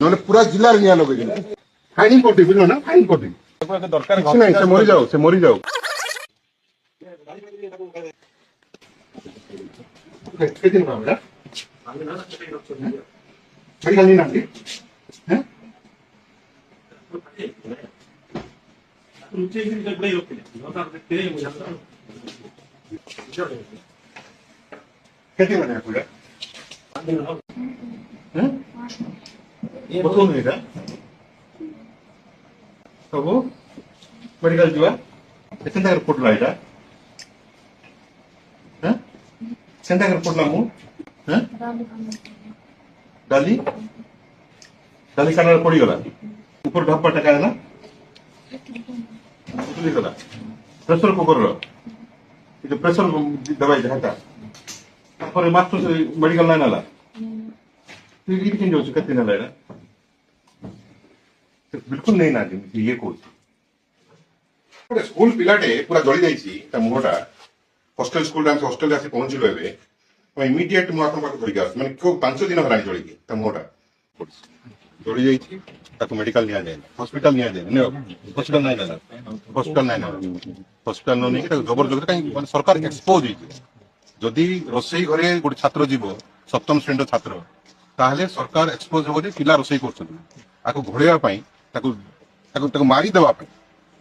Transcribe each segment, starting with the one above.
नहले पूरा जिला रे निया लगे फाइनिंग करते बुझलो ना फाइन करते दरकार କିଛି ନାହିଁ ସେ ମରିଯାଉ ସେ ମରିଯାଉ କେତେ ଦିନ ବାବା ମେଡିକାଲ ନେଇ ନାହାନ୍ତି ହେଁ କେତେ ମାନେ ଆକୁଡା ହେଁ ବସୁ ନେଇଟା ସବୁ मेडिकल जुआ सेंटा रिपोर्ट लाइटा हैं सेंटा रिपोर्ट लामु हैं डाली डाली काना पड़ी गला ऊपर ढप्पा टका है ना उतली गला प्रेशर कुकर रो ये जो प्रेशर दवाई जहाता पर मास्टर से मेडिकल लाइन आला तो ये किन जो कते ना लाइना बिल्कुल नहीं ना ये कोच गोटे स्कूल पिलाटे पूरा जली जाइए मुहटा हॉस्टल स्कूल हॉस्टल आसी पहुंचलु एबे इमिडिएट मु आपन पाख धरिक माने को 5 दिन हरानी जलिकी मुहटा जली जाइए ताको मेडिकल निया जाए हॉस्पिटल निया जाए ने हॉस्पिटल नहीं ना हॉस्पिटल नहीं कि जबरदस्त कहीं माने सरकार एक्सपोज होई जदी रोसई घरे गोटे छात्र जीव सप्तम श्रेणी छात्र ताहले सरकार एक्सपोज हो जे पिला रोसई करछन आको घोड़ेवा पई ताको मारी देवा पई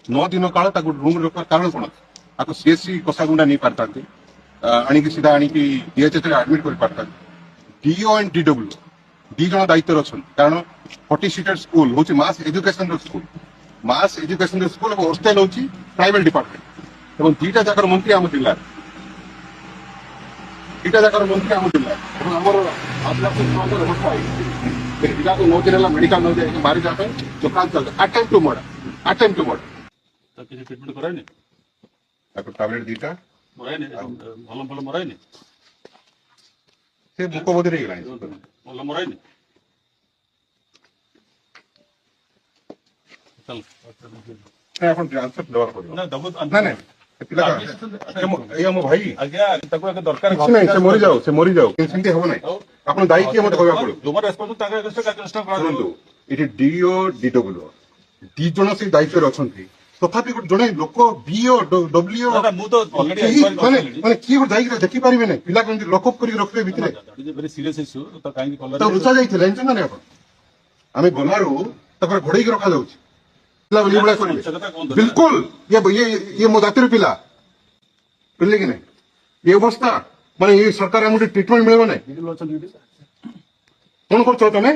9 दिन काल रूम रखा कारण कौन आपको सीएससी कसागुंडा नहीं पारता आणिकी सीधा आणिकी डीएचएच एडमिट कर पारता डीओ एंड डीडब्ल्यू दी जन दायित्व अच्छा कारण 40 सीटेड स्कूल हूँ मास एजुकेशन स्कूल और हॉस्टेल हूँ प्राइवेट डिपार्टमेंट और दीटा जाकर मंत्री आम जिला जिला को 9 दिन मेडिकल न जाए मारी जाए चक्रांत चलते अटेम्प्ट टू मर्डर किसी ट्रीटमेंट करायनी ताको टैबलेट दीटा मरायनी भल मरायनी से मुख बदल गलानी भल मरायनी चल अपन ट्रांसफर दवा पड़ो ना दबो ना ना पिला का ए हम भाई आज्ञा ताको एक दरकार କିଛି ନାହିଁ ସେ ମରିଯାଉ ସେମିତି ହବ ନାହିଁ ଆପଣ ଦାୟୀ କିଏ ମତେ କହିବାକୁ ପଡିବ जो रेस्पॉन्सिबल ताका अगेंस्ट का चेष्टा करा ଶୁଣନ୍ତୁ ଏଠି ଡିଓ ଡିଡବ୍ଲ୍ୟୁ ଦି ଜଣ ସେ ଦାୟିତ୍ୱରେ ଅଛନ୍ତି ତଥାପି ଗୋଟେ ଜଣେ ଲୋକ ବିଓ ଡବ୍ଲ୍ୟୁ ମୁଁ ତ ऑलरेडी ମାନେ କିଏ ଗୋଟେ ଯାଇକି ଦେଖି ପାରିବେ ନାହିଁ ପିଲା କେମିତି ଲକଅପ୍ କରିକି ରଖିବେ ଭିତରେ वेरी सीरियस इश्यू तो काहे ତ ଲୁଚା ଯାଇଥିଲେ ଜାଣିଛନ୍ତି ନା ଆପଣ ଆମେ ଗଲାରୁ ତାପରେ ଘୋଡେଇକି ରଖାଯାଉଛି ପିଲା ବୋଲି ଭଳିଆ କରିବେ ବିଲକୁଲ ଇଏ ମୋ ଜାତିର ପିଲା ବୁଝିଲେ କି ନାହିଁ ଏ ଅବସ୍ଥା ମାନେ ଏ ସରକାର ଆମକୁ ଟ୍ରିଟମେଣ୍ଟ ମିଳିବ ନାହିଁ କଣ କରୁଛ ତମେ